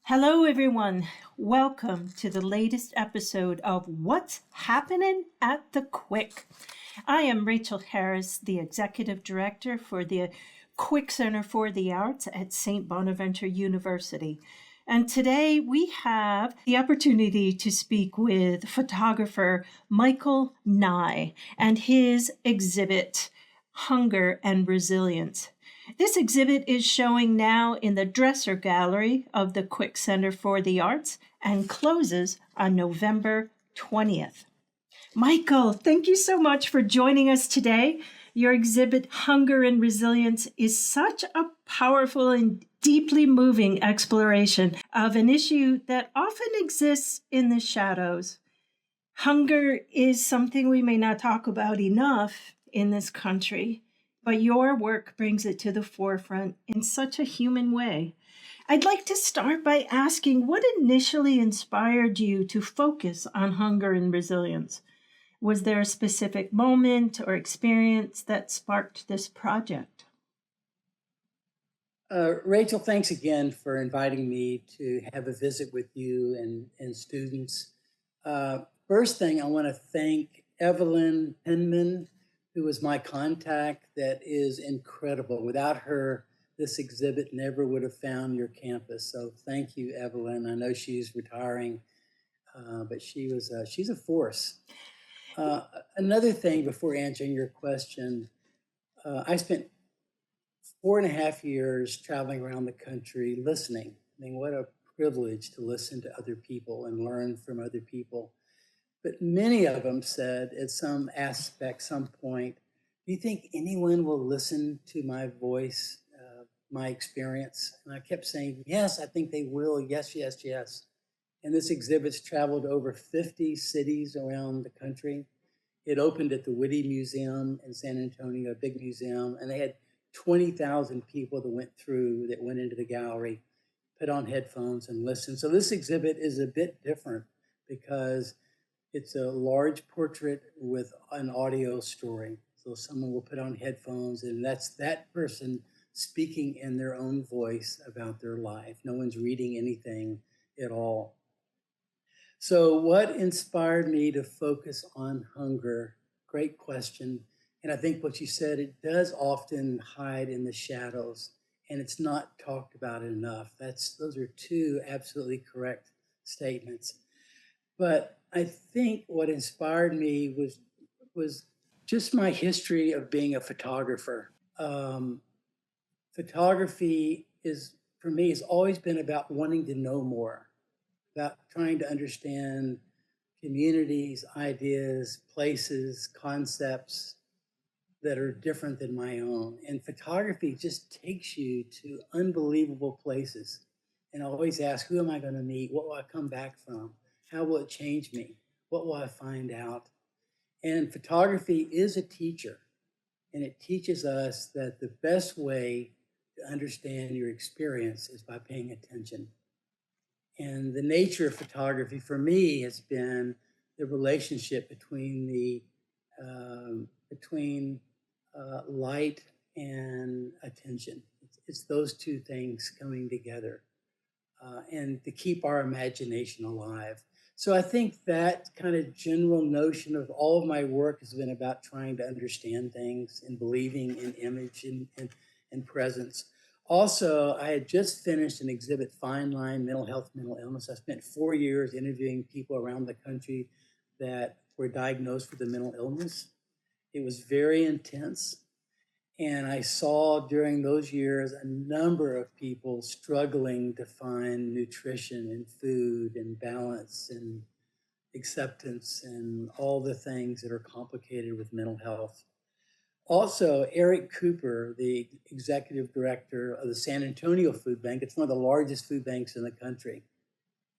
Hello, everyone. Welcome to the latest episode of What's Happening at the Quick. I am Rachel Harris, the Executive Director for the Quick Center for the Arts at St. Bonaventure University. And today we have the opportunity to speak with photographer Michael Nye and his exhibit, Hunger and Resilience. This exhibit is showing now in the Dresser Gallery of the Quick Center for the Arts and closes on November 20th. Michael, thank you so much for joining us today. Your exhibit, Hunger and Resilience, is such a powerful and deeply moving exploration of an issue that often exists in the shadows. Hunger is something we may not talk about enough in this country, but your work brings it to the forefront in such a human way. I'd like to start by asking what initially inspired you to focus on hunger and resilience? Was there a specific moment or experience that sparked this project? Rachel, thanks again for inviting me to have a visit with you and students. First thing, I want to thank Evelyn Penman, who was my contact. That is incredible. Without her, this exhibit never would have found your campus. So thank you, Evelyn. I know she's retiring, but she's a force. Another thing before answering your question, I spent 4.5 years traveling around the country listening. I mean, what a privilege to listen to other people and learn from other people. But many of them said at some aspect, some point, do you think anyone will listen to my voice, my experience? And I kept saying, yes, I think they will. Yes, yes, yes. And this exhibit's traveled over 50 cities around the country. It opened at the Whitty Museum in San Antonio, a big museum, and they had 20,000 people that went into the gallery, put on headphones and listened. So this exhibit is a bit different because it's a large portrait with an audio story. So someone will put on headphones and that's that person speaking in their own voice about their life. No one's reading anything at all. So what inspired me to focus on hunger? Great question. And I think what you said, it does often hide in the shadows and it's not talked about enough. Those are two absolutely correct statements. But I think what inspired me was just my history of being a photographer. Photography for me, has always been about wanting to know more, about trying to understand communities, ideas, places, concepts that are different than my own. And photography just takes you to unbelievable places. And I always ask, who am I going to meet? What will I come back from? How will it change me? What will I find out? And photography is a teacher. And it teaches us that the best way to understand your experience is by paying attention. And the nature of photography for me has been the relationship between light and attention. It's those two things coming together, and to keep our imagination alive. So I think that kind of general notion of all of my work has been about trying to understand things and believing in image and presence. Also, I had just finished an exhibit, Fine Line, Mental Health, Mental Illness. I spent 4 years interviewing people around the country that were diagnosed with a mental illness. It was very intense. And I saw during those years a number of people struggling to find nutrition and food and balance and acceptance and all the things that are complicated with mental health. Also, Eric Cooper, the executive director of the San Antonio Food Bank, it's one of the largest food banks in the country.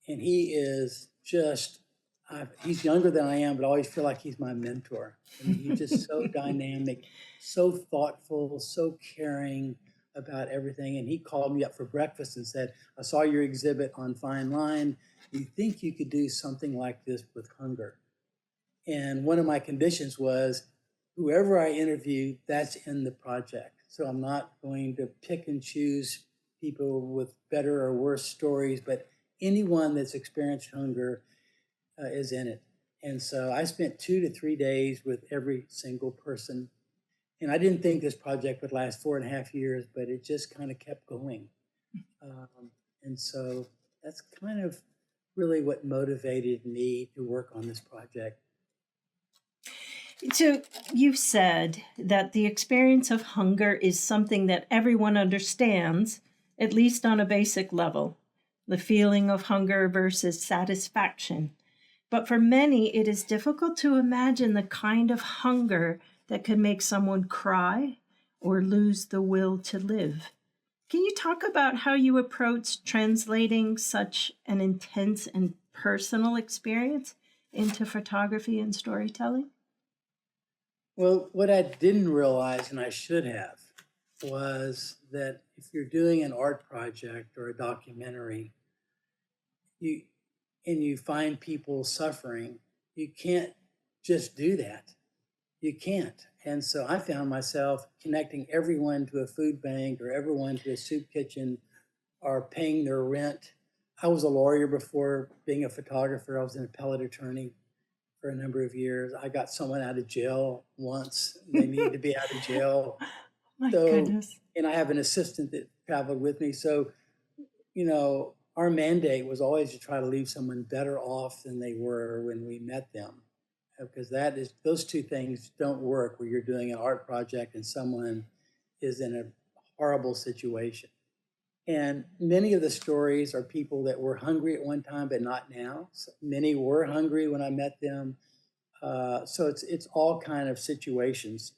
And he is just, he's younger than I am, but I always feel like he's my mentor. I mean, he's just so dynamic, so thoughtful, so caring about everything. And he called me up for breakfast and said, I saw your exhibit on Fine Line. Do you think you could do something like this with hunger? And one of my conditions was, whoever I interview, that's in the project. So I'm not going to pick and choose people with better or worse stories, but anyone that's experienced hunger is in it. And so I spent 2 to 3 days with every single person. And I didn't think this project would last 4.5 years, but it just kind of kept going. And so that's kind of really what motivated me to work on this project. So you said that the experience of hunger is something that everyone understands, at least on a basic level, the feeling of hunger versus satisfaction. But for many, it is difficult to imagine the kind of hunger that could make someone cry or lose the will to live. Can you talk about how you approach translating such an intense and personal experience into photography and storytelling? Well, what I didn't realize, and I should have, was that if you're doing an art project or a documentary, you and you find people suffering, you can't just do that. You can't. And so I found myself connecting everyone to a food bank or everyone to a soup kitchen or paying their rent. I was a lawyer before being a photographer. I was an appellate attorney for a number of years. I got someone out of jail once. They needed to be out of jail. My So, goodness. and I have an assistant that traveled with me. So, our mandate was always to try to leave someone better off than they were when we met them. Because those two things don't work where you're doing an art project and someone is in a horrible situation. And many of the stories are people that were hungry at one time, but not now. So many were hungry when I met them. So it's all kind of situations.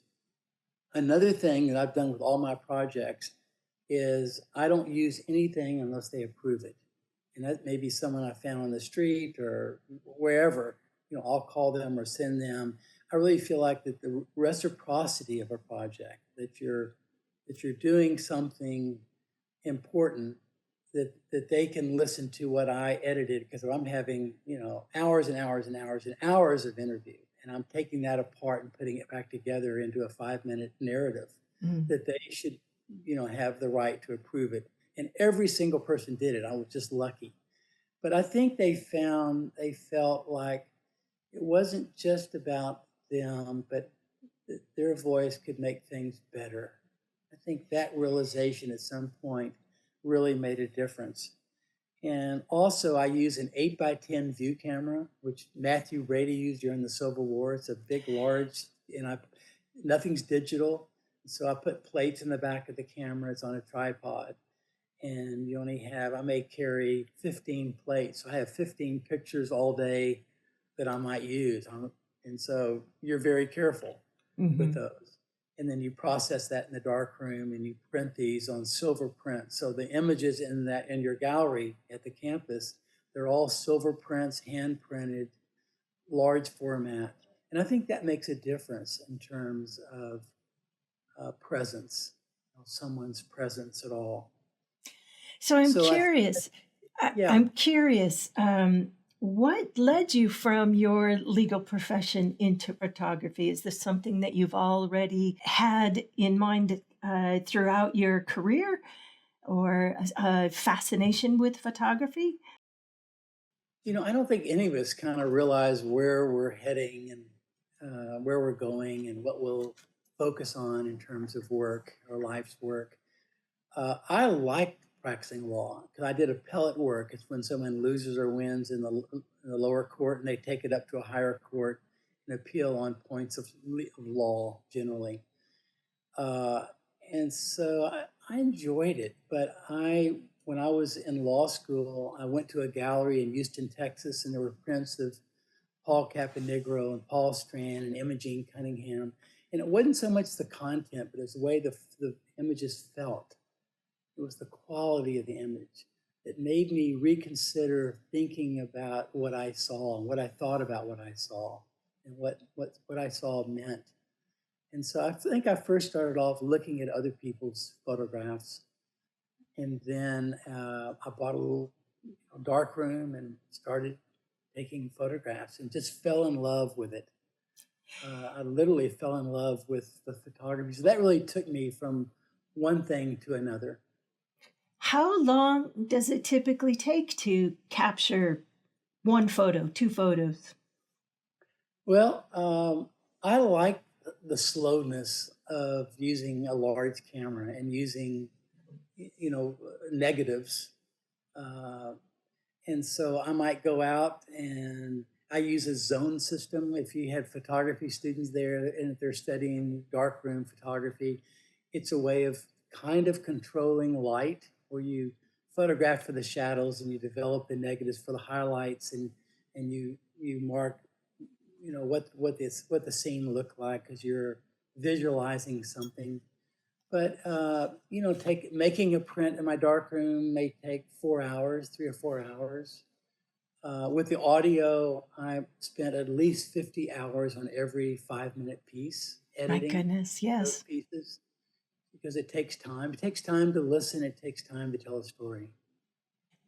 Another thing that I've done with all my projects is I don't use anything unless they approve it. And that may be someone I found on the street or wherever. I'll call them or send them. I really feel like that the reciprocity of a project, that you're doing something important, that they can listen to what I edited, because I'm having hours and hours and hours and hours of interview, and I'm taking that apart and putting it back together into a 5-minute narrative, that they should have the right to approve it. And every single person did it. I was just lucky. But I think they felt like it wasn't just about them, but that their voice could make things better. I think that realization at some point really made a difference. And also I use an 8x10 view camera, which Matthew Brady used during the Civil War. It's a big, large, and nothing's digital. So I put plates in the back of the camera. It's on a tripod. And I may carry 15 plates. So I have 15 pictures all day that I might use. And so you're very careful with those. And then you process that in the darkroom and you print these on silver print. So the images in your gallery at the campus, they're all silver prints, hand printed, large format. And I think that makes a difference in terms of presence, someone's presence at all. So I'm curious. I'm curious. What led you from your legal profession into photography? Is this something that you've already had in mind throughout your career, or a fascination with photography? I don't think any of us kind of realize where we're heading and where we're going and what we'll focus on in terms of work or life's work. I like practicing law because I did appellate work. It's when someone loses or wins in the lower court and they take it up to a higher court and appeal on points of law generally. And so I enjoyed it. But when I was in law school, I went to a gallery in Houston, Texas, and there were prints of Paul Caponegro and Paul Strand and Imogene Cunningham. And it wasn't so much the content, but it was the way the images felt. It was the quality of the image that made me reconsider thinking about what I saw and what I thought about what I saw and what I saw meant. And so I think I first started off looking at other people's photographs. And then I bought a little darkroom and started taking photographs and just fell in love with it. I literally fell in love with the photography. So that really took me from one thing to another. How long does it typically take to capture one photo, two photos? Well, I like the slowness of using a large camera and using, negatives. Uh, and so I might go out and I use a zone system. If you have photography students there and if they're studying darkroom photography, it's a way of kind of controlling light where you photograph for the shadows and you develop the negatives for the highlights and you mark what the scene looked like because you're visualizing something. But take making a print in my darkroom may take 4 hours, 3 or 4 hours. With the audio, I spent at least 50 hours on every 5-minute piece My editing goodness, those yes. pieces because it takes time. It takes time to listen. It takes time to tell a story.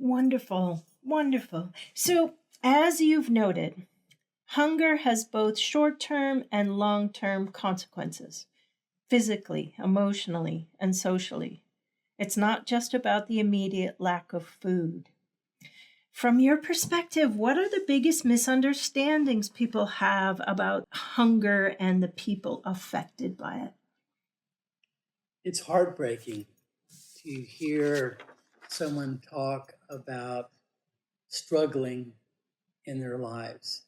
Wonderful, wonderful. So, as you've noted, hunger has both short term and long term consequences, physically, emotionally, and socially. It's not just about the immediate lack of food. From your perspective, what are the biggest misunderstandings people have about hunger and the people affected by it? It's heartbreaking to hear someone talk about struggling in their lives.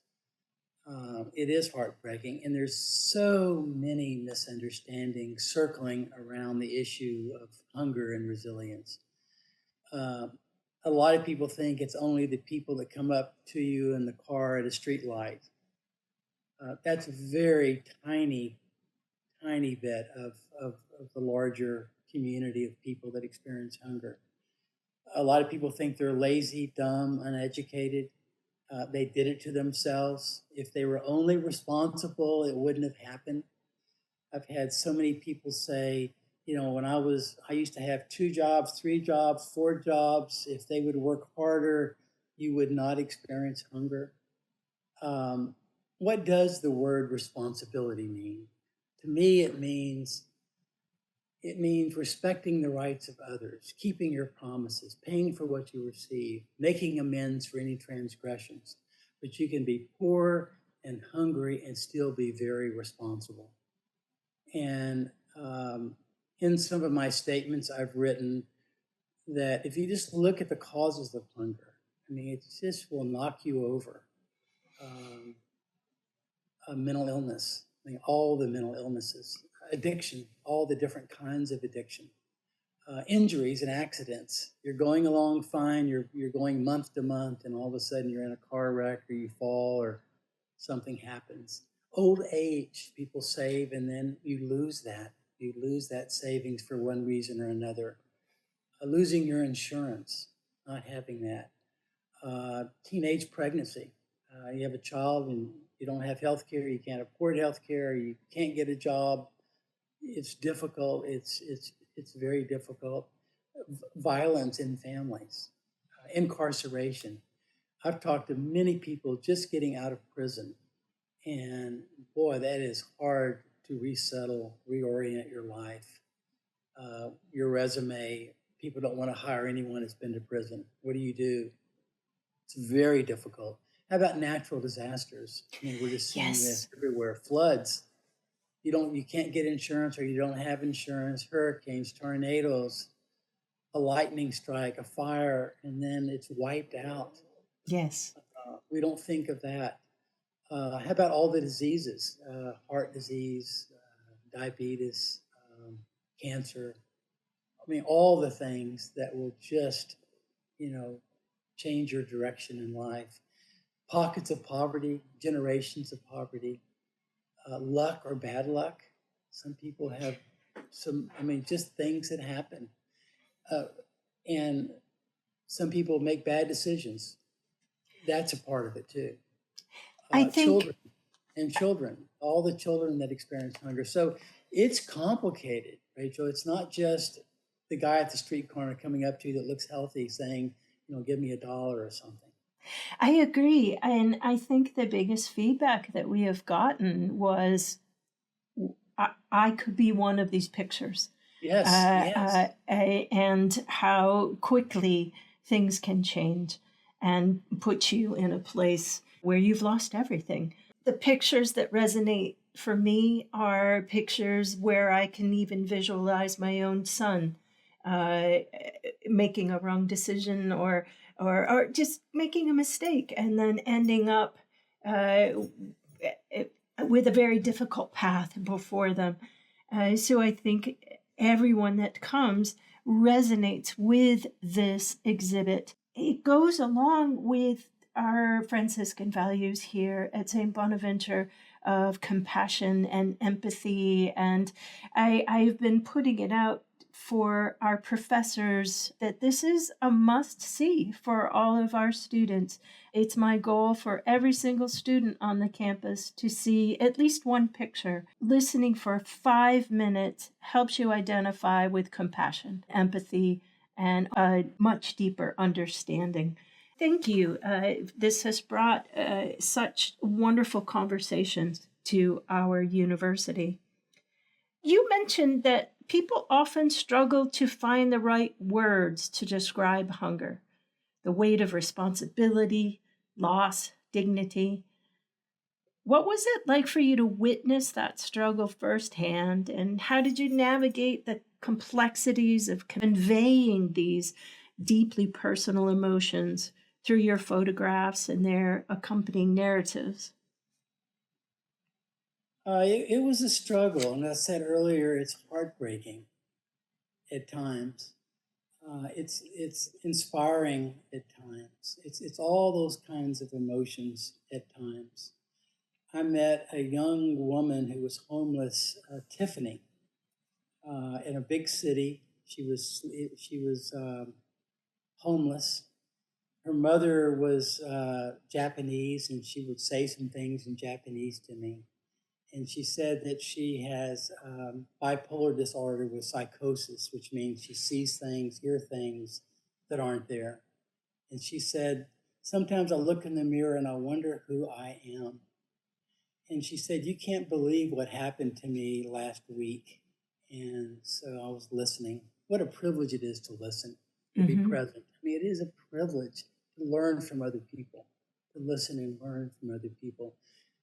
It is heartbreaking, and there's so many misunderstandings circling around the issue of hunger and resilience. Uh, a lot of people think it's only the people that come up to you in the car at a street light. That's a very tiny bit of the larger community of people that experience hunger. A lot of people think they're lazy, dumb, uneducated. They did it to themselves. If they were only responsible, it wouldn't have happened. I've had so many people say, when I used to have 2 jobs, 3 jobs, 4 jobs. If they would work harder, you would not experience hunger. Um, what does the word responsibility mean? To me, it means respecting the rights of others, keeping your promises, paying for what you receive, making amends for any transgressions. But you can be poor and hungry and still be very responsible. And in some of my statements, I've written that if you just look at the causes of hunger, it just will knock you over. Um, Mental illness, all the mental illnesses, addiction, all the different kinds of addiction, injuries and accidents. You're going along fine, you're going month to month, and all of a sudden you're in a car wreck or you fall or something happens. Old age, people save and then you lose that. You lose that savings for one reason or another. Losing your insurance, not having that. Teenage pregnancy. You have a child and you don't have health care, you can't afford health care, you can't get a job. It's difficult. It's very difficult. Violence in families, incarceration. I've talked to many people just getting out of prison, and boy, that is hard to resettle, reorient your life, your resume. People don't want to hire anyone that's been to prison. What do you do? It's very difficult. How about natural disasters? We're just seeing this Yes. everywhere. Floods. You can't get insurance or you don't have insurance. Hurricanes, tornadoes, a lightning strike, a fire, and then it's wiped out. Yes. We don't think of that. How about all the diseases? Heart disease, diabetes, cancer. All the things that will just, you know, change your direction in life. Pockets of poverty, generations of poverty, luck or bad luck. Some people have just things that happen. And some people make bad decisions. That's a part of it too. I think Children, all the children that experience hunger. So it's complicated, Rachel. It's not just the guy at the street corner coming up to you that looks healthy saying, give me $1 or something. I agree. And I think the biggest feedback that we have gotten was I could be one of these pictures. Yes, yes. And how quickly things can change and put you in a place where you've lost everything. The pictures that resonate for me are pictures where I can even visualize my own son uh, making a wrong decision, or just making a mistake and then ending up uh, with a very difficult path before them. So I think everyone that comes resonates with this exhibit. It goes along with our Franciscan values here at St. Bonaventure of compassion and empathy. And I've been putting it out for our professors that this is a must see for all of our students. It's my goal for every single student on the campus to see at least one picture. Listening for 5 minutes helps you identify with compassion, empathy, and a much deeper understanding. Thank you. This has brought such wonderful conversations to our university. You mentioned that people often struggle to find the right words to describe hunger, the weight of responsibility, loss, dignity. What was it like for you to witness that struggle firsthand, and how did you navigate the complexities of conveying these deeply personal emotions through your photographs and their accompanying narratives? It was a struggle, and as I said earlier, it's heartbreaking at times. It's inspiring at times. It's all those kinds of emotions at times. I met a young woman who was homeless, Tiffany, in a big city. She was homeless. Her mother was Japanese, and she would say some things in Japanese to me. And she said that she has bipolar disorder with psychosis, which means she sees things, hears things that aren't there. And she said, sometimes I look in the mirror and I wonder who I am. And she said, you can't believe what happened to me last week. And so I was listening. What a privilege it is to listen, to be present. I mean, it is a privilege to learn from other people, to listen and learn from other people.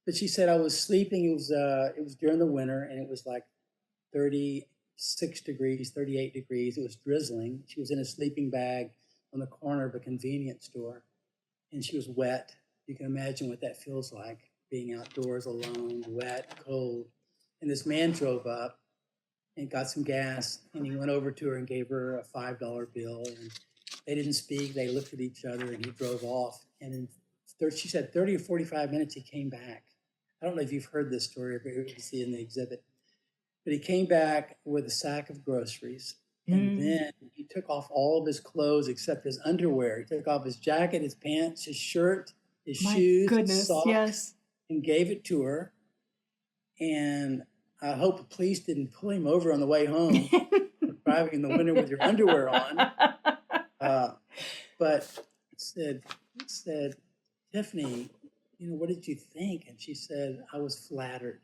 But she said I was sleeping. It was during the winter, and it was like 36 degrees, 38 degrees. It was drizzling. She was in a sleeping bag on the corner of a convenience store, and she was wet. You can imagine what that feels like, being outdoors alone, wet, cold. And this man drove up and got some gas, and he went over to her and gave her a $5 bill. And they didn't speak. They looked at each other, and he drove off. And she said 30 or 45 minutes, he came back. I don't know if you've heard this story, but you see in the exhibit. But he came back with a sack of groceries. And then he took off all of his clothes except his underwear. He took off his jacket, his pants, his shirt, his shoes, his socks, Yes. and gave it to her. And I hope the police didn't pull him over on the way home for driving in the winter with your underwear on. But it said, Tiffany, what did you think? And she said, I was flattered.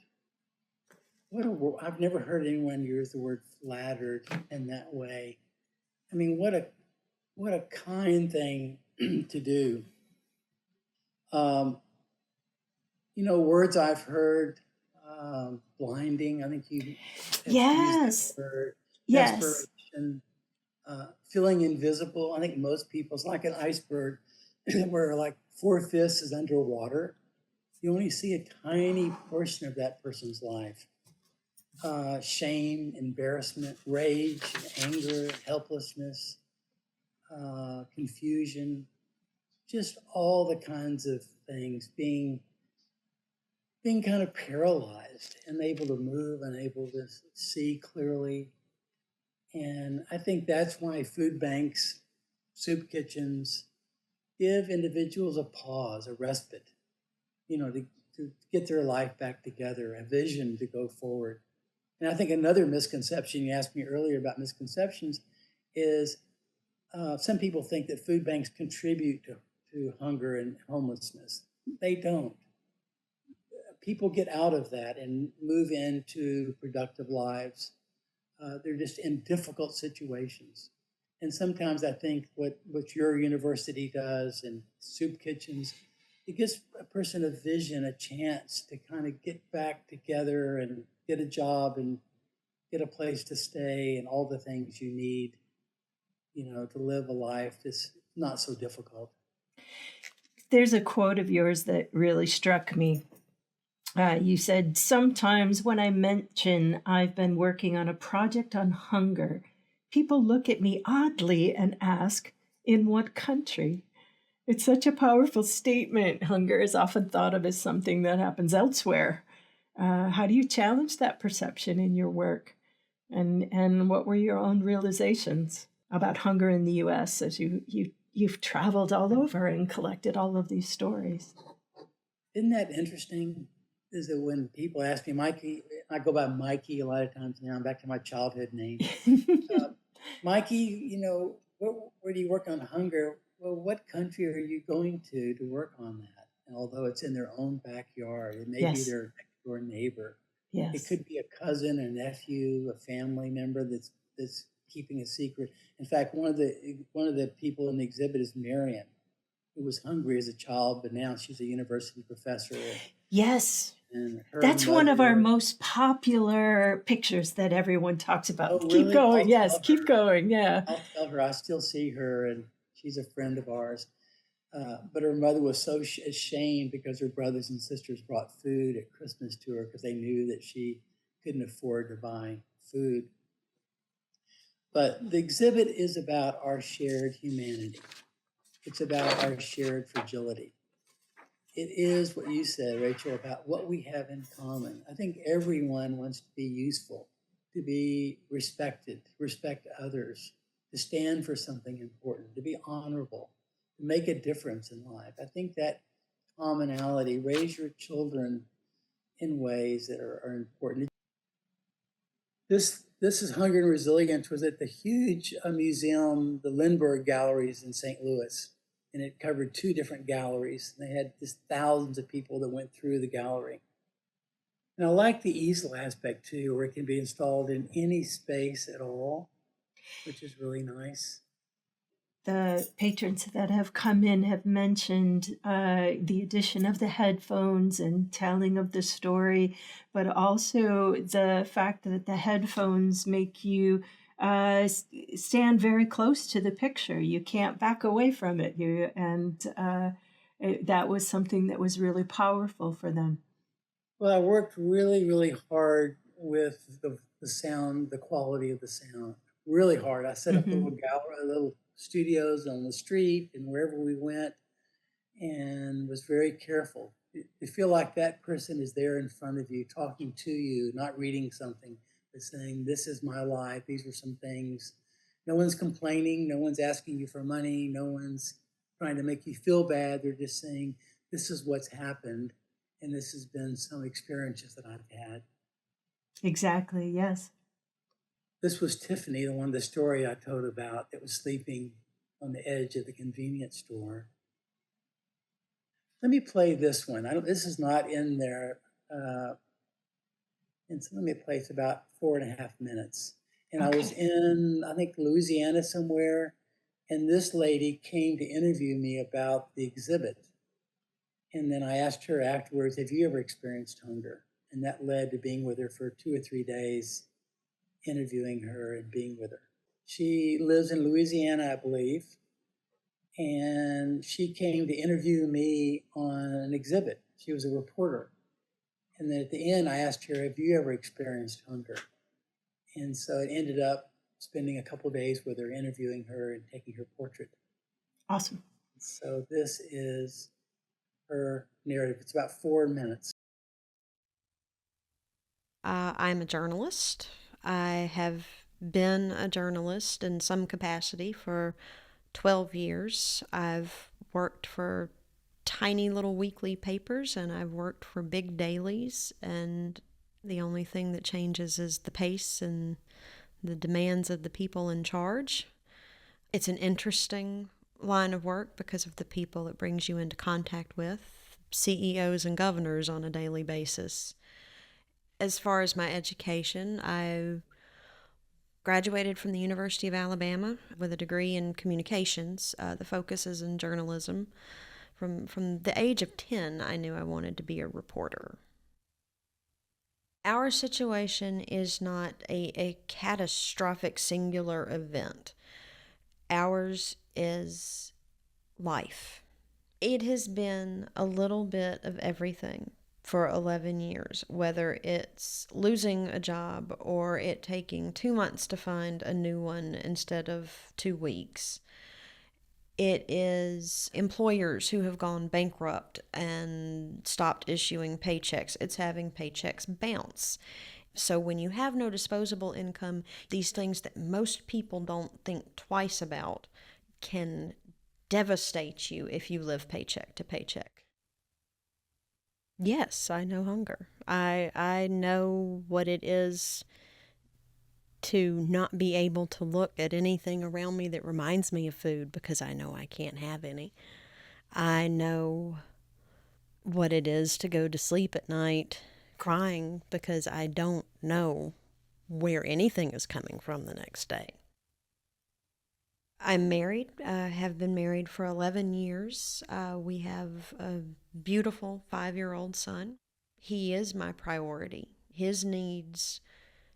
I've never heard anyone use the word flattered in that way. I mean, what a kind thing to do. Words I've heard, blinding. I think you Yes. used that word. Yes. Desperation, feeling invisible. I think most people, it's like an iceberg where like 4/5 is underwater. You only see a tiny portion of that person's life. Shame, embarrassment, rage, anger, helplessness, confusion, just all the kinds of things, being kind of paralyzed, unable to move, unable to see clearly. And I think that's why food banks, soup kitchens give individuals a pause, a respite, to get their life back together, a vision to go forward. And I think another misconception, you asked me earlier about misconceptions, is some people think that food banks contribute to hunger and homelessness. They don't. People get out of that and move into productive lives. They're just in difficult situations. And sometimes I think what your university does and soup kitchens, it gives a person a vision, a chance to kind of get back together and get a job and get a place to stay and all the things you need, to live a life that's not so difficult. There's a quote of yours that really struck me. You said, "Sometimes when I mention I've been working on a project on hunger, people look at me oddly and ask, 'In what country?'" It's such a powerful statement. Hunger is often thought of as something that happens elsewhere. How do you challenge that perception in your work? And what were your own realizations about hunger in the U.S. as you've traveled all over and collected all of these stories? Isn't that interesting? Is that when people ask me, Mikey, I go by Mikey a lot of times now. I'm back to my childhood name. Mikey, where do you work on hunger? Well, what country are you going to work on that? And although it's in their own backyard, it may be Yes. their next door neighbor. It Yes. could be a cousin, a nephew, a family member that's keeping a secret. In fact, one of the people in the exhibit is Marion, who was hungry as a child, but now she's a university professor. Yes. And her That's one of our mother. most popular pictures that everyone talks about. Oh, Keep really? going. I'll Yes, tell keep her. going. Yeah. I'll tell her. I still see her, and she's a friend of ours. But her mother was so ashamed because her brothers and sisters brought food at Christmas to her because they knew that she couldn't afford to buy food. But the exhibit is about our shared humanity. It's about our shared fragility. It is what you said, Rachel, about what we have in common. I think everyone wants to be useful, to be respected, to respect others, to stand for something important, to be honorable, to make a difference in life. I think that commonality, raise your children in ways that are important. This is Hunger and Resilience was at the huge museum, the Lindbergh Galleries in St. Louis. And it covered 2 different galleries. They had just thousands of people that went through the gallery. And I like the easel aspect too, where it can be installed in any space at all, which is really nice. The patrons that have come in have mentioned the addition of the headphones and telling of the story, but also the fact that the headphones make you stand very close to the picture. You can't back away from it. That was something that was really powerful for them. Well, I worked really, really hard with the sound, the quality of the sound. Really hard. I set up little studios on the street and wherever we went, and was very careful. You feel like that person is there in front of you, talking to you, not reading something, but saying, "This is my life. These are some things." No one's complaining. No one's asking you for money. No one's trying to make you feel bad. They're just saying, "This is what's happened, and this has been some experiences that I've had." Exactly, yes. This was Tiffany, the story I told about that was sleeping on the edge of the convenience store. Let me play this one. This is not in there. And so let me play. It's about 4.5 minutes. And I was in, I think, Louisiana somewhere. And this lady came to interview me about the exhibit. And then I asked her afterwards, "Have you ever experienced hunger?" And that led to being with her for 2 or 3 days, interviewing her and being with her. She lives in Louisiana, I believe. And she came to interview me on an exhibit. She was a reporter. And then at the end, I asked her, "Have you ever experienced hunger?" And so it ended up spending a couple of days with her, interviewing her and taking her portrait. Awesome. So this is her narrative. It's about 4 minutes. I'm a journalist. I have been a journalist in some capacity for 12 years. I've worked for tiny little weekly papers and I've worked for big dailies, and the only thing that changes is the pace and the demands of the people in charge. It's an interesting line of work because of the people it brings you into contact with, CEOs and governors on a daily basis. As far as my education, I Graduated from the University of Alabama with a degree in communications. The focus is in journalism. From the age of 10, I knew I wanted to be a reporter. Our situation is not a catastrophic singular event. Ours is life. It has been a little bit of everything for 11 years, whether it's losing a job or it taking 2 months to find a new one instead of 2 weeks. It is employers who have gone bankrupt and stopped issuing paychecks. It's having paychecks bounce. So when you have no disposable income, these things that most people don't think twice about can devastate you if you live paycheck to paycheck. Yes, I know hunger. I know what it is to not be able to look at anything around me that reminds me of food because I know I can't have any. I know what it is to go to sleep at night crying because I don't know where anything is coming from the next day. I'm married. I have been married for 11 years. We have a beautiful 5-year-old son. He is my priority. His needs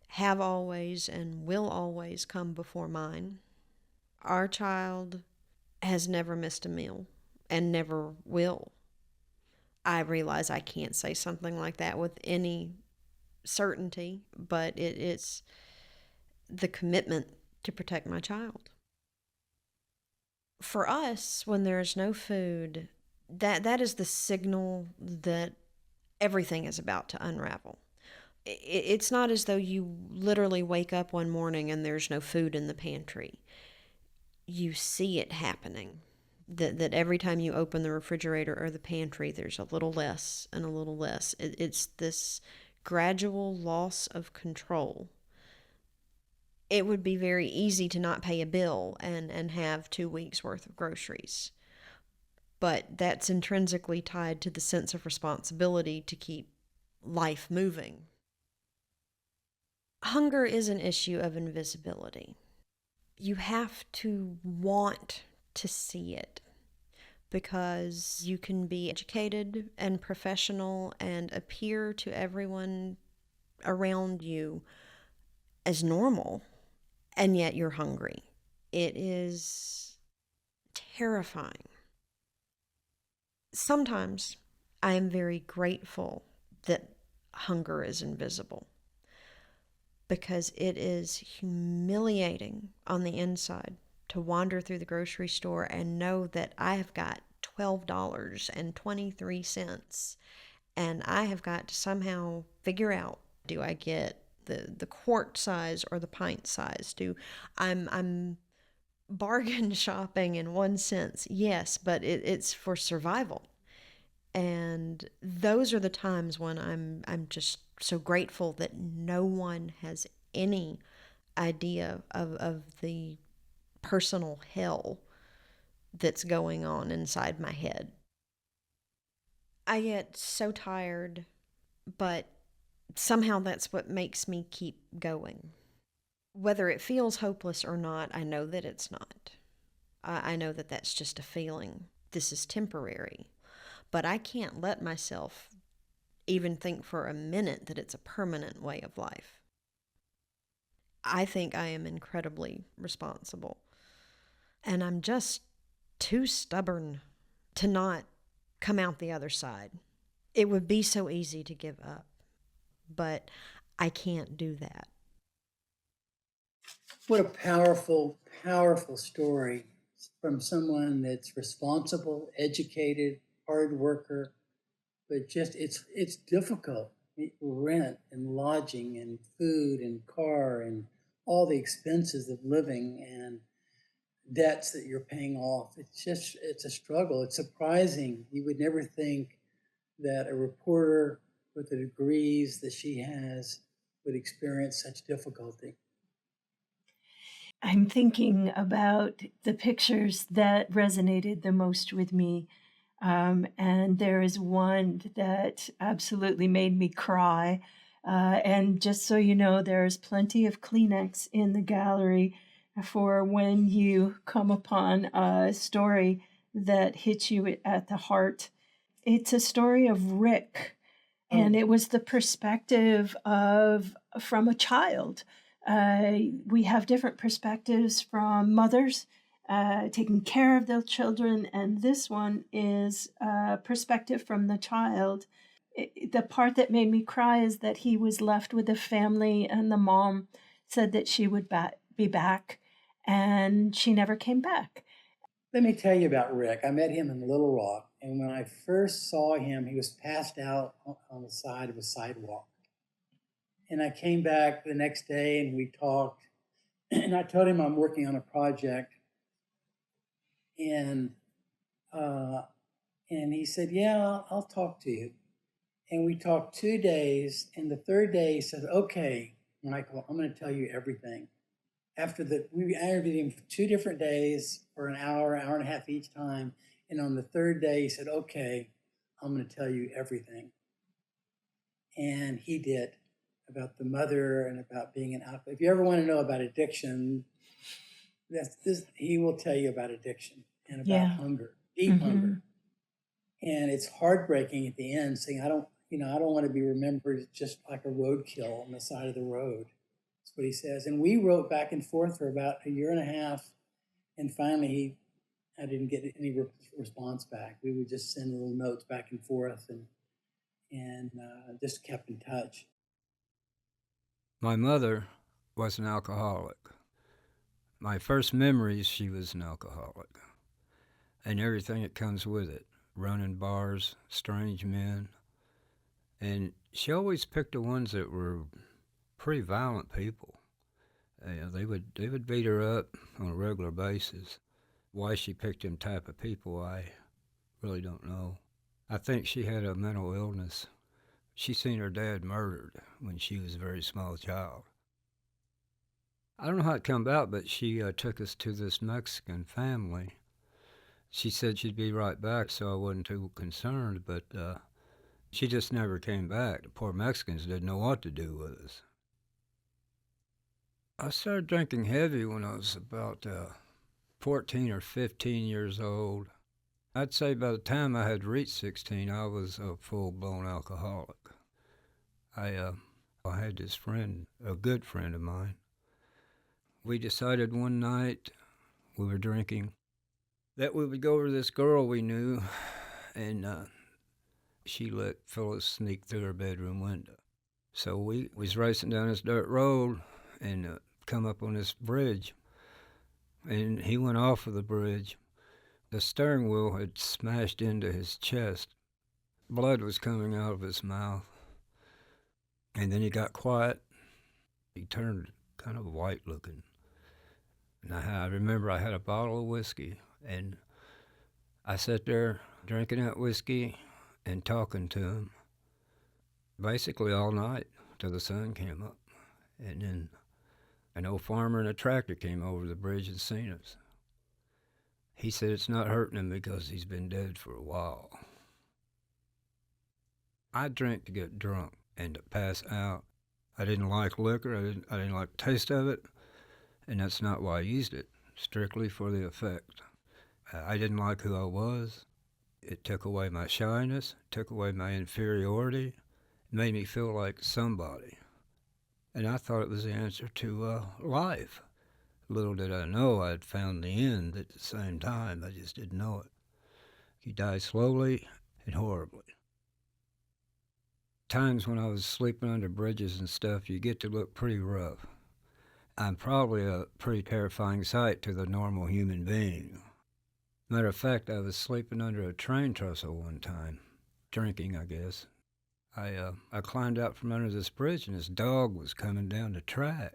have always and will always come before mine. Our child has never missed a meal and never will. I realize I can't say something like that with any certainty, but it's the commitment to protect my child. For us, when there's no food, that is the signal that everything is about to unravel. It's not as though you literally wake up one morning and there's no food in the pantry. You see it happening. That every time you open the refrigerator or the pantry, there's a little less and a little less. It's this gradual loss of control. It would be very easy to not pay a bill and have 2 weeks worth of groceries. But that's intrinsically tied to the sense of responsibility to keep life moving. Hunger is an issue of invisibility. You have to want to see it because you can be educated and professional and appear to everyone around you as normal, and yet you're hungry. It is terrifying. Sometimes I am very grateful that hunger is invisible because it is humiliating on the inside to wander through the grocery store and know that I have got $12.23 and I have got to somehow figure out, do I get the quart size or the pint size? I'm bargain shopping in one sense, yes, but it's for survival. And those are the times when I'm just so grateful that no one has any idea of the personal hell that's going on inside my head. I get so tired, but somehow that's what makes me keep going. Whether it feels hopeless or not, I know that it's not. I know that that's just a feeling. This is temporary. But I can't let myself even think for a minute that it's a permanent way of life. I think I am incredibly responsible. And I'm just too stubborn to not come out the other side. It would be so easy to give up, but I can't do that. What a powerful, powerful story from someone that's responsible, educated, hard worker, but just it's difficult. Rent and lodging and food and car and all the expenses of living and debts that you're paying off. It's a struggle. It's surprising. You would never think that a reporter with the degrees that she has would experience such difficulty. I'm thinking about the pictures that resonated the most with me. And there is one that absolutely made me cry. And just so you know, there's plenty of Kleenex in the gallery for when you come upon a story that hits you at the heart. It's a story of Rick, and it was the perspective of from a child. We have different perspectives from mothers taking care of their children, and this one is a perspective from the child. The part that made me cry is that he was left with a family, and the mom said that she would be back, and she never came back. Let me tell you about Rick. I met him in Little Rock, and when I first saw him, he was passed out on the side of a sidewalk. And I came back the next day and we talked, and I told him I'm working on a project, and he said, "Yeah, I'll talk to you." And we talked 2 days, and the third day he said, "Okay, Michael, I'm going to tell you everything." We interviewed him for 2 different days for an hour, hour and a half each time. And on the third day, he said, "Okay, I'm going to tell you everything." And he did, about the mother and about being an alcoholic. If you ever want to know about addiction, he will tell you about addiction and about hunger, deep hunger. And it's heartbreaking at the end, saying, I don't want to be remembered just like a roadkill on the side of the road. That's what he says. And we wrote back and forth for about a year and a half. And finally, I didn't get any response back. We would just send little notes back and forth and just kept in touch. My mother was an alcoholic. My first memories, she was an alcoholic. And everything that comes with it, running bars, strange men. And she always picked the ones that were pretty violent people. They would beat her up on a regular basis. Why she picked them type of people, I really don't know. I think she had a mental illness. She seen her dad murdered when she was a very small child. I don't know how it come about, but she took us to this Mexican family. She said she'd be right back, so I wasn't too concerned, but she just never came back. The poor Mexicans didn't know what to do with us. I started drinking heavy when I was about 14 or 15 years old. I'd say by the time I had reached 16, I was a full-blown alcoholic. I had this friend, a good friend of mine. We decided one night, we were drinking, that we would go over to this girl we knew, and she let Phyllis sneak through her bedroom window. So we was racing down this dirt road and come up on this bridge, and he went off of the bridge. The steering wheel had smashed into his chest. Blood was coming out of his mouth. And then he got quiet. He turned kind of white looking. And I remember I had a bottle of whiskey, and I sat there drinking that whiskey and talking to him basically all night till the sun came up. And then an old farmer in a tractor came over the bridge and seen us. He said it's not hurting him because he's been dead for a while. I drank to get drunk and to pass out. I didn't like liquor. I didn't like the taste of it, and that's not why I used it, strictly for the effect. I didn't like who I was. It took away my shyness, took away my inferiority, made me feel like somebody. And I thought it was the answer to life. Little did I know I'd found the end at the same time. I just didn't know it. You die slowly and horribly. Times when I was sleeping under bridges and stuff, you get to look pretty rough. I'm probably a pretty terrifying sight to the normal human being. Matter of fact, I was sleeping under a train trestle one time, drinking, I guess. I climbed out from under this bridge, and this dog was coming down the track.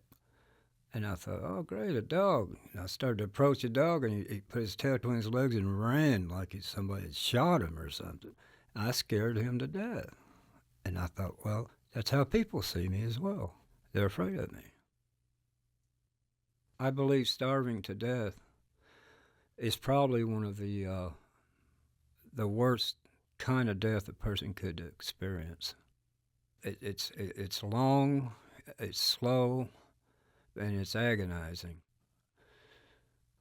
And I thought, oh, great, a dog. And I started to approach the dog, and he put his tail between his legs and ran like somebody had shot him or something. I scared him to death. And I thought, well, that's how people see me as well. They're afraid of me. I believe starving to death is probably one of the worst kind of death a person could experience. It's long, it's slow, and it's agonizing.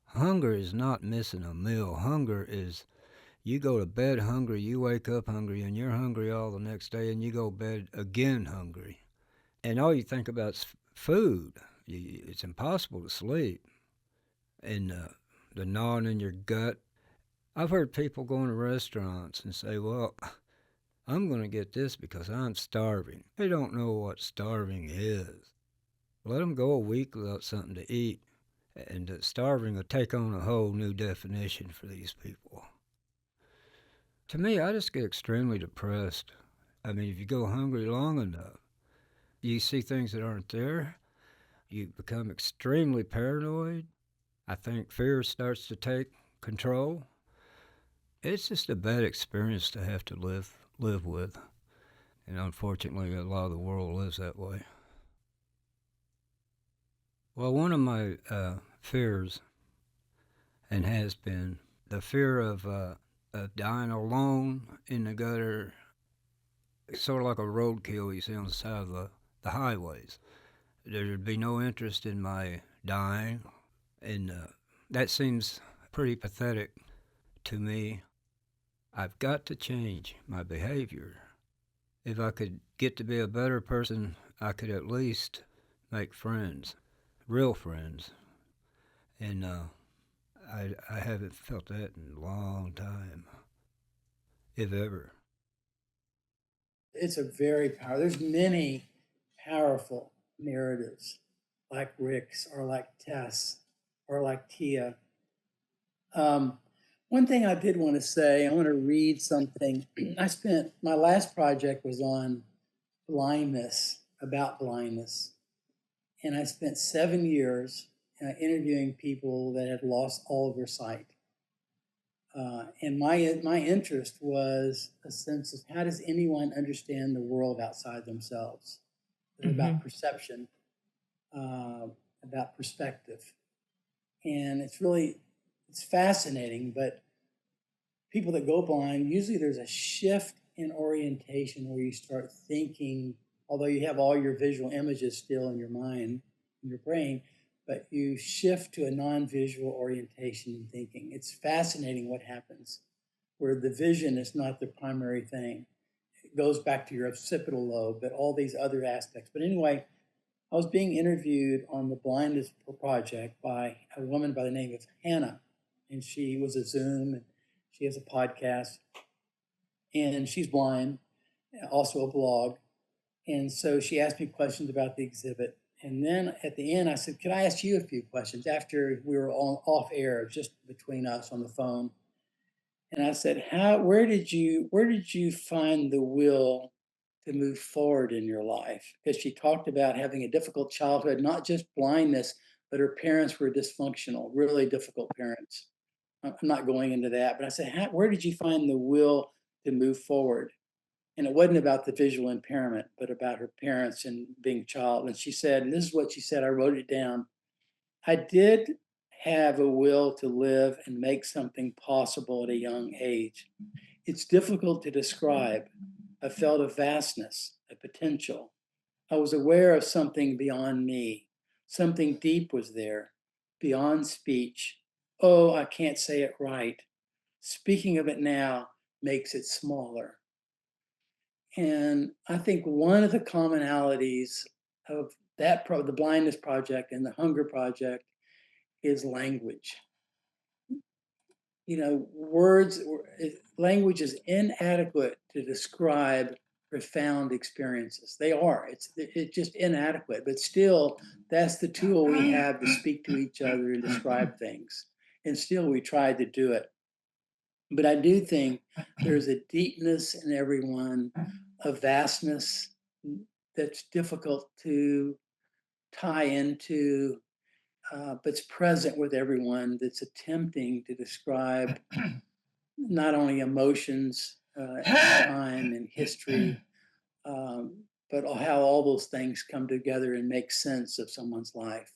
Hunger is not missing a meal. Hunger is you go to bed hungry, you wake up hungry, and you're hungry all the next day, and you go to bed again hungry. And all you think about is food. It's impossible to sleep. And the gnawing in your gut. I've heard people go into restaurants and say, well, I'm going to get this because I'm starving. They don't know what starving is. Let them go a week without something to eat, and starving will take on a whole new definition for these people. To me, I just get extremely depressed. I mean, if you go hungry long enough, you see things that aren't there, you become extremely paranoid. I think fear starts to take control. It's just a bad experience to have to live with. And unfortunately, a lot of the world lives that way. Well, one of my fears, and has been, the fear of dying alone in the gutter. It's sort of like a roadkill you see on the side of the highways. There'd be no interest in my dying, and that seems pretty pathetic to me. I've got to change my behavior. If I could get to be a better person, I could at least make friends, real friends. And I haven't felt that in a long time, if ever. It's a very powerful, there's many powerful narratives like Rick's or like Tess or like Tia. One thing I did want to say, I want to read something. My last project was on blindness, about blindness. And I spent 7 years interviewing people that had lost all of their sight. And my interest was a sense of how does anyone understand the world outside themselves? It's about perception, about perspective. And it's fascinating, but people that go blind, usually there's a shift in orientation where you start thinking, although you have all your visual images still in your mind, in your brain, but you shift to a non-visual orientation in thinking. It's fascinating what happens, where the vision is not the primary thing. It goes back to your occipital lobe, but all these other aspects. But anyway, I was being interviewed on the Blindness Project by a woman by the name of Hannah, and she was a Zoom, and she has a podcast, and she's blind, also a blog. And so she asked me questions about the exhibit. And then at the end, I said, could I ask you a few questions after we were off air, just between us on the phone? And I said, where did you find the will to move forward in your life? Because she talked about having a difficult childhood, not just blindness, but her parents were dysfunctional, really difficult parents. I'm not going into that, but I said, where did you find the will to move forward? And it wasn't about the visual impairment, but about her parents and being a child. And she said, and this is what she said, I wrote it down. I did have a will to live and make something possible at a young age. It's difficult to describe. I felt a vastness, a potential. I was aware of something beyond me. Something deep was there, beyond speech. Oh, I can't say it right. Speaking of it now makes it smaller. And I think one of the commonalities of the Blindness Project and the Hunger Project is language. Language is inadequate to describe profound experiences. They are. It's just inadequate. But still, that's the tool we have to speak to each other and describe things. And still, we try to do it. But I do think there's a deepness in everyone, a vastness that's difficult to tie into, but it's present with everyone, that's attempting to describe not only emotions, time and history, but how all those things come together and make sense of someone's life.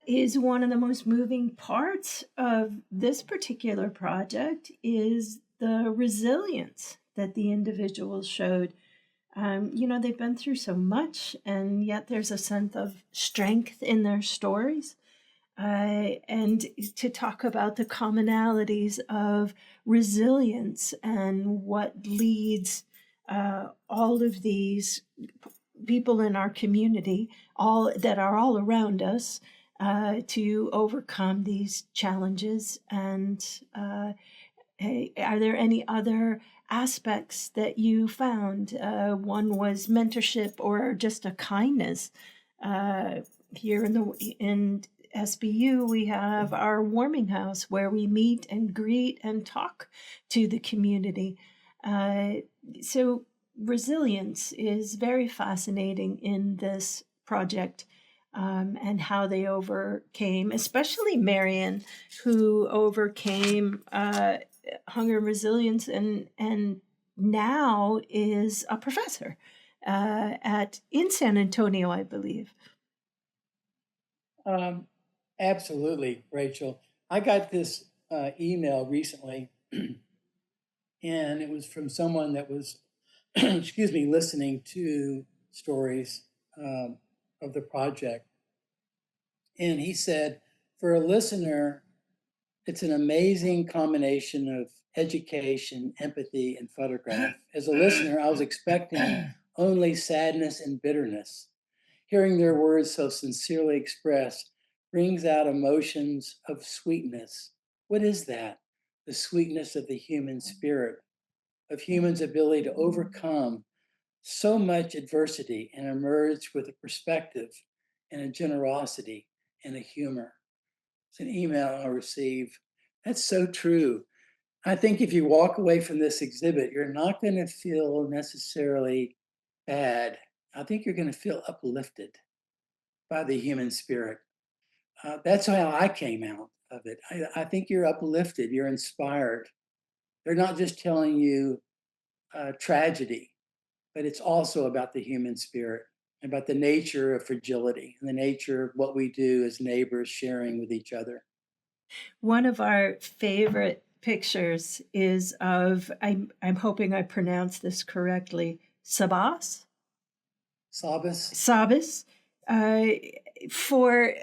Is one of the most moving parts of this particular project is the resilience that the individuals showed. They've been through so much, and yet there's a sense of strength in their stories. And to talk about the commonalities of resilience and what leads all of these people in our community, all that are all around us, to overcome these challenges. And hey, are there any other aspects that you found? One was mentorship or just a kindness. Here in SBU, we have our warming house where we meet and greet and talk to the community. So resilience is very fascinating in this project, and how they overcame, especially Marion, who overcame hunger and resilience, and now is a professor at in San Antonio, I believe. Absolutely, Rachel. I got this email recently, and it was from someone that was, excuse me, listening to stories of the project. And he said, for a listener, it's an amazing combination of education, empathy, and photograph. As a listener, I was expecting only sadness and bitterness. Hearing their words so sincerely expressed brings out emotions of sweetness. What is that? The sweetness of the human spirit, of humans' ability to overcome so much adversity and emerge with a perspective and a generosity and a humor. It's an email I received. That's so true. I think if you walk away from this exhibit, you're not going to feel necessarily bad. I think you're going to feel uplifted by the human spirit. That's how I came out of it. I think you're uplifted, you're inspired. They're not just telling you tragedy, but it's also about the human spirit, about the nature of fragility and the nature of what we do as neighbors sharing with each other. One of our favorite pictures is of, I'm hoping I pronounced this correctly, Sabas. Sabas. Sabas, for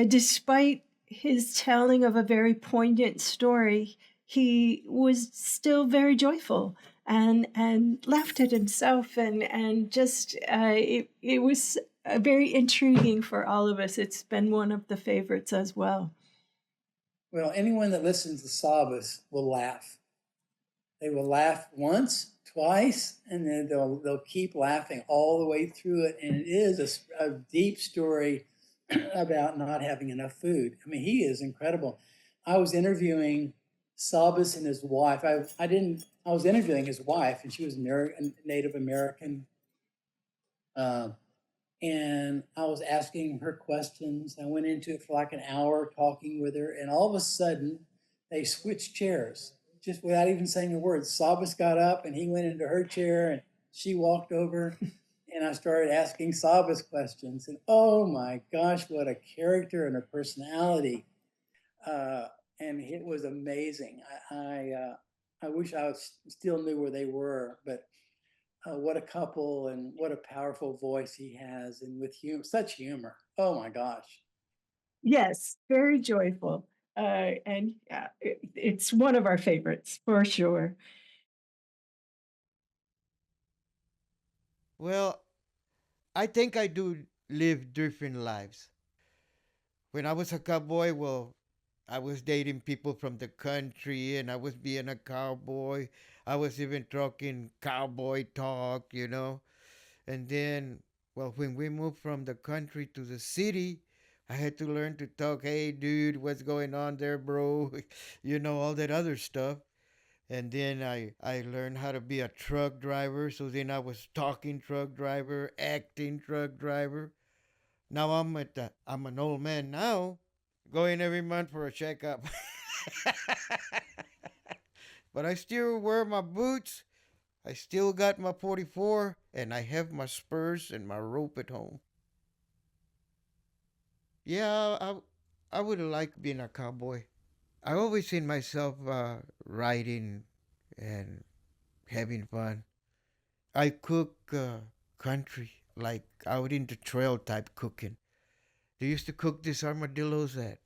despite his telling of a very poignant story, he was still very joyful and laughed at himself, and just it was very intriguing for all of us. It's been one of the favorites as well. Well, anyone that listens to Sabas will laugh. They will laugh once, twice, and then they'll keep laughing all the way through it. And it is a deep story about not having enough food. I mean, he is incredible. I was interviewing Sabas and his wife. I was interviewing his wife, and she was Native American. And I was asking her questions. I went into it for like an hour talking with her, and all of a sudden they switched chairs just without even saying a word. Sabas got up and he went into her chair, and she walked over, and I started asking Sabas questions. And oh my gosh, what a character and a personality! And it was amazing. I wish I still knew where they were, but what a couple, and what a powerful voice he has, and with such humor. Oh my gosh. Yes, very joyful. And it's one of our favorites for sure. Well, I think I do live different lives. When I was a cowboy, well, I was dating people from the country and I was being a cowboy. I was even talking cowboy talk, you know. And then, well, when we moved from the country to the city, I had to learn to talk, hey, dude, what's going on there, bro? You know, all that other stuff. And then I learned how to be a truck driver. So then I was talking truck driver, acting truck driver. Now I'm an old man now, going every month for a checkup. But I still wear my boots. I still got my 44, and I have my spurs and my rope at home. Yeah, I would like being a cowboy. I always seen myself riding and having fun. I cook country, like out in the trail type cooking. They used to cook these armadillos that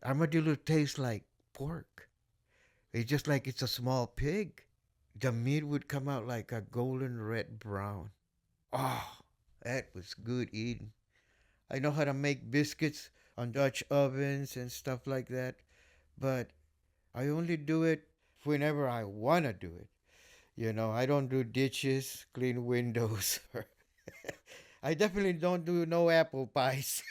armadillo tastes like pork. It's just like it's a small pig. The meat would come out like a golden red brown. Oh, that was good eating. I know how to make biscuits on Dutch ovens and stuff like that, but I only do it whenever I want to do it. I don't do dishes, clean windows. I definitely don't do no apple pies.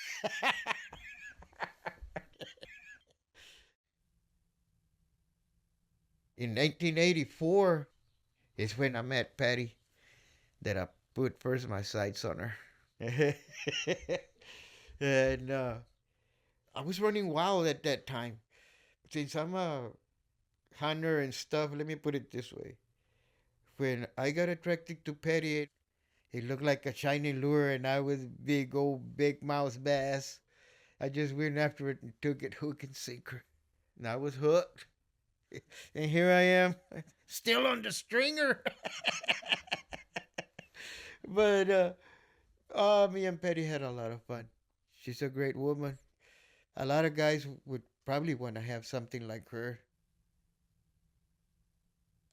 In 1984 is when I met Patty, that I put first my sights on her. And I was running wild at that time. Since I'm a hunter and stuff, let me put it this way. When I got attracted to Patty, it looked like a shiny lure, and I was big old big mouse bass. I just went after it and took it hook and sinker. And I was hooked. And here I am, still on the stringer. But me and Patty had a lot of fun. She's a great woman. A lot of guys would probably want to have something like her.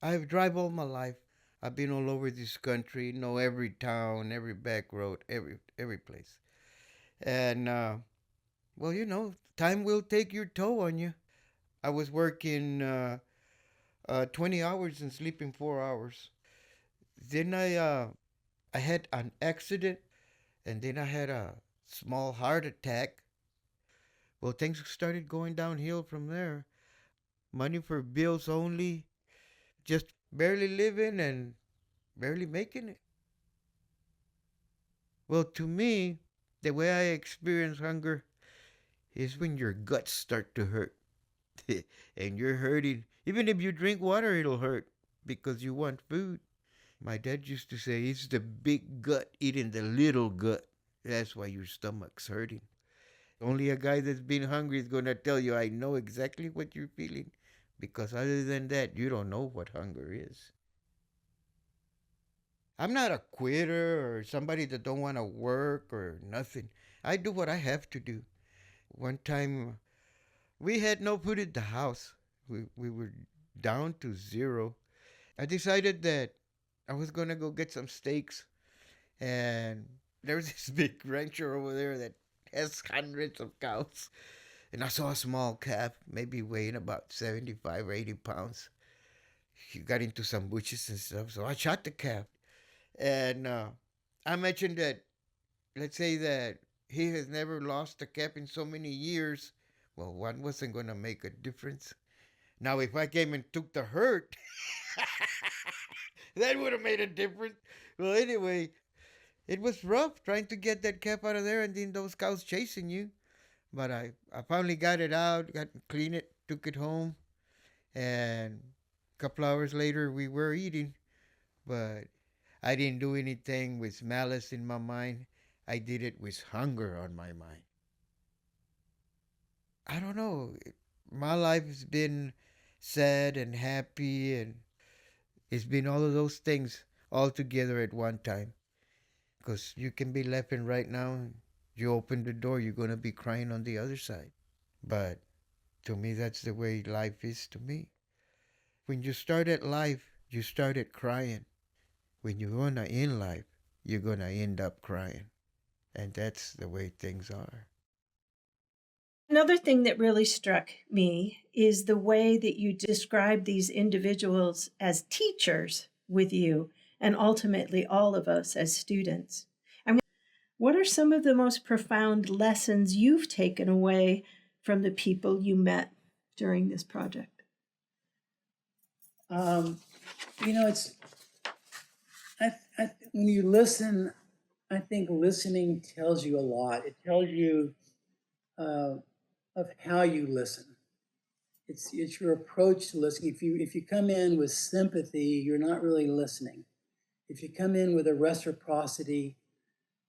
I've drive all my life. I've been all over this country, know every town, every back road, every place. And well, time will take your toll on you. I was working 20 hours and sleeping 4 hours. Then I had an accident, and then I had a small heart attack. Well, things started going downhill from there. Money for bills only, just barely living and barely making it. Well, to me, the way I experience hunger is when your guts start to hurt and you're hurting. Even if you drink water, it'll hurt because you want food. My dad used to say it's the big gut eating the little gut. That's why your stomach's hurting. Only a guy that's been hungry is going to tell you, I know exactly what you're feeling. Because other than that, you don't know what hunger is. I'm not a quitter or somebody that don't want to work or nothing. I do what I have to do. One time, we had no food at the house. We were down to zero. I decided that I was going to go get some steaks. And there's this big rancher over there that has hundreds of cows. And I saw a small calf, maybe weighing about 75 or 80 pounds. He got into some bushes and stuff. So I shot the calf. And I mentioned that, let's say that he has never lost a calf in so many years. Well, one wasn't going to make a difference. Now, if I came and took the hurt, that would have made a difference. Well, anyway, it was rough trying to get that calf out of there and then those cows chasing you. But I finally got it out, got to clean it, took it home. And a couple hours later, we were eating. But I didn't do anything with malice in my mind. I did it with hunger on my mind. I don't know. My life has been sad and happy, and it's been all of those things all together at one time. Because you can be laughing right now, and you open the door, you're going to be crying on the other side. But to me, that's the way life is to me. When you start at life, you start at crying. When you're going to end life, you're going to end up crying. And that's the way things are. Another thing that really struck me is the way that you describe these individuals as teachers with you and ultimately all of us as students. I mean, what are some of the most profound lessons you've taken away from the people you met during this project? It's when you listen, I think listening tells you a lot. It tells you of how you listen. It's your approach to listening. If you come in with sympathy, you're not really listening. If you come in with a reciprocity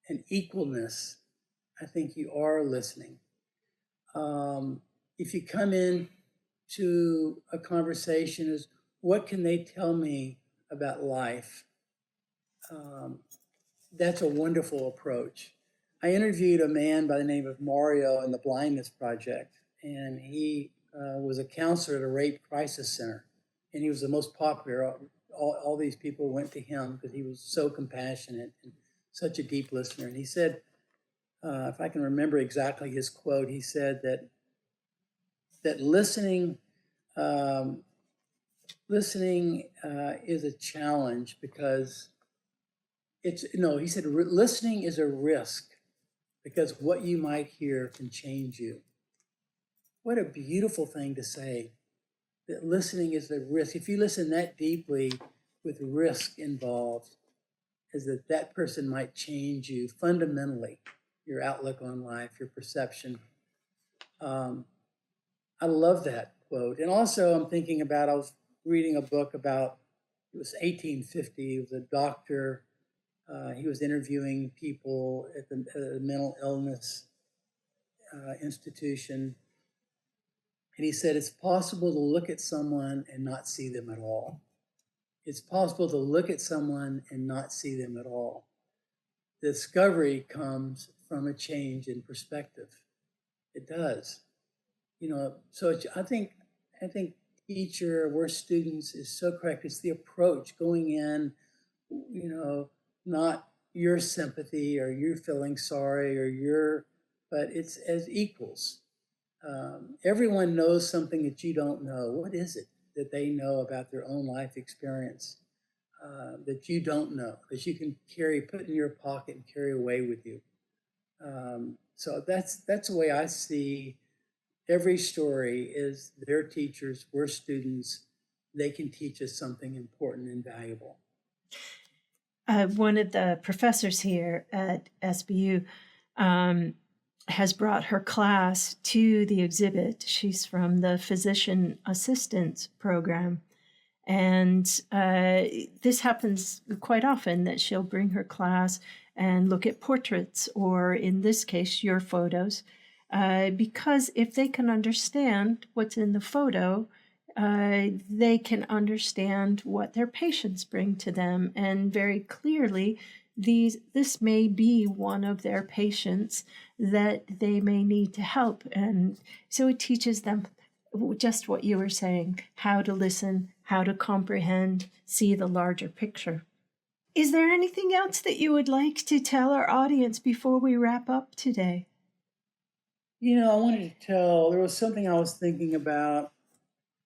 and equalness, I think you are listening. If you come in to a conversation as what can they tell me about life? that's a wonderful approach. I interviewed a man by the name of Mario in the Blindness Project, and he was a counselor at a rape crisis center, and he was the most popular. All these people went to him because he was so compassionate and such a deep listener. And he said, if I can remember exactly his quote, he said that listening is a challenge because he said listening is a risk because what you might hear can change you. What a beautiful thing to say, that listening is a risk. If you listen that deeply with risk involved, is that person might change you fundamentally, your outlook on life, your perception. I love that quote. And also I'm thinking about, I was reading a book about, it was 1850, it was a doctor. He was interviewing people at the mental illness institution. And he said, it's possible to look at someone and not see them at all. It's possible to look at someone and not see them at all. The discovery comes from a change in perspective. It does. So I think teacher, we're students is so correct. It's the approach going in, not your sympathy or you feeling sorry but it's as equals. Everyone knows something that you don't know. What is it that they know about their own life experience that you don't know, that you can put in your pocket and carry away with you? So that's the way I see every story is their teachers, we're students, they can teach us something important and valuable. One of the professors here at SBU has brought her class to the exhibit. She's from the physician assistant program. And this happens quite often, that she'll bring her class and look at portraits, or in this case, your photos, because if they can understand what's in the photo, they can understand what their patients bring to them. And very clearly, this may be one of their patients that they may need to help. And so it teaches them just what you were saying, how to listen, how to comprehend, see the larger picture. Is there anything else that you would like to tell our audience before we wrap up today? I wanted to tell, there was something I was thinking about.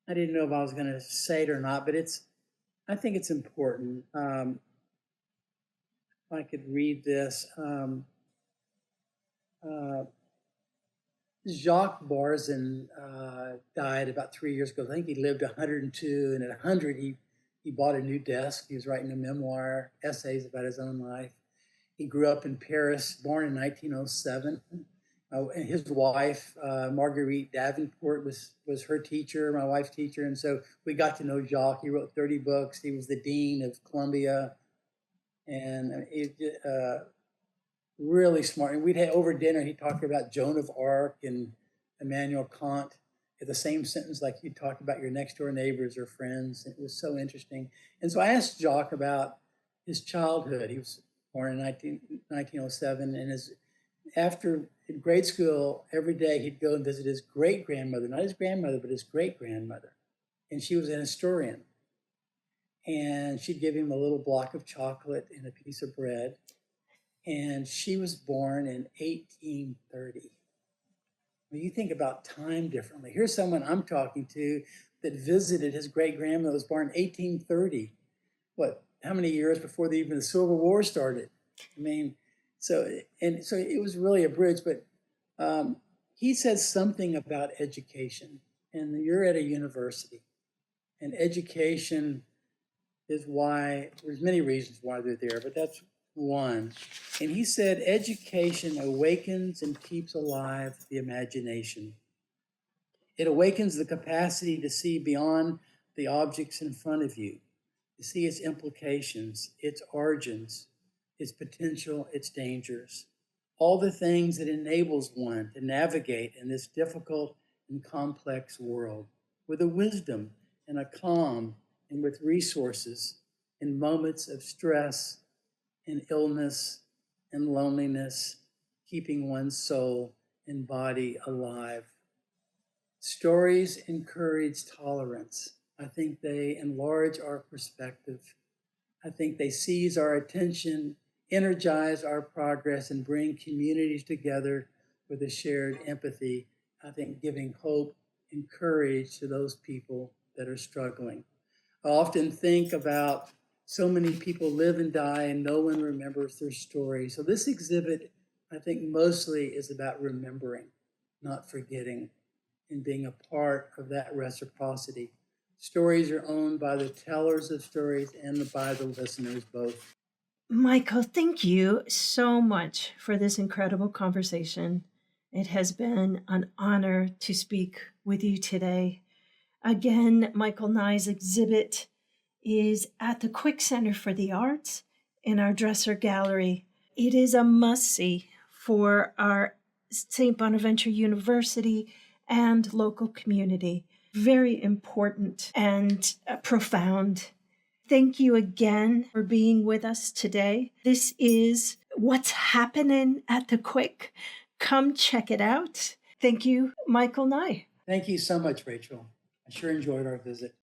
I didn't know if I was going to say it or not, but I think it's important. If I could read this. Jacques Barzin died about 3 years ago. I think he lived 102, and at 100, he bought a new desk. He was writing a memoir, essays about his own life. He grew up in Paris, born in 1907. And his wife, Marguerite Davenport, was her teacher, my wife's teacher. And so we got to know Jacques. He wrote 30 books. He was the dean of Columbia. And really smart. And we'd had over dinner, he talked about Joan of Arc and Immanuel Kant in the same sentence, like you talked about your next door neighbors or friends. It was so interesting. And so I asked Jacques about his childhood. He was born in 1907, and after in grade school, every day he'd go and visit his great-grandmother, not his grandmother, but his great-grandmother. And she was an historian. And she'd give him a little block of chocolate and a piece of bread. And she was born in 1830. When you think about time differently, here's someone I'm talking to that visited his great-grandmother, was born in 1830. How many years before even the Civil War started? I mean, so it was really a bridge, but he said something about education, and you're at a university, and education is why, there's many reasons why they're there, but that's one. And he said, education awakens and keeps alive the imagination. It awakens the capacity to see beyond the objects in front of you, to see its implications, its origins, its potential, its dangers, all the things that enables one to navigate in this difficult and complex world with a wisdom and a calm and with resources in moments of stress in illness and loneliness, keeping one's soul and body alive. Stories encourage tolerance. I think they enlarge our perspective. I think they seize our attention, energize our progress, and bring communities together with a shared empathy. I think giving hope and courage to those people that are struggling. I often think about so many people live and die and no one remembers their story. So this exhibit, I think, mostly is about remembering, not forgetting, and being a part of that reciprocity. Stories are owned by the tellers of stories and by the listeners both. Michael, thank you so much for this incredible conversation. It has been an honor to speak with you today. Again, Michael Nye's exhibit is at the Quick Center for the Arts in our Dresser Gallery. It is a must-see for our St. Bonaventure University and local community. Very important and profound. Thank you again for being with us today. This is What's Happening at the Quick. Come check it out. Thank you, Michael Nye. Thank you so much, Rachel. I sure enjoyed our visit.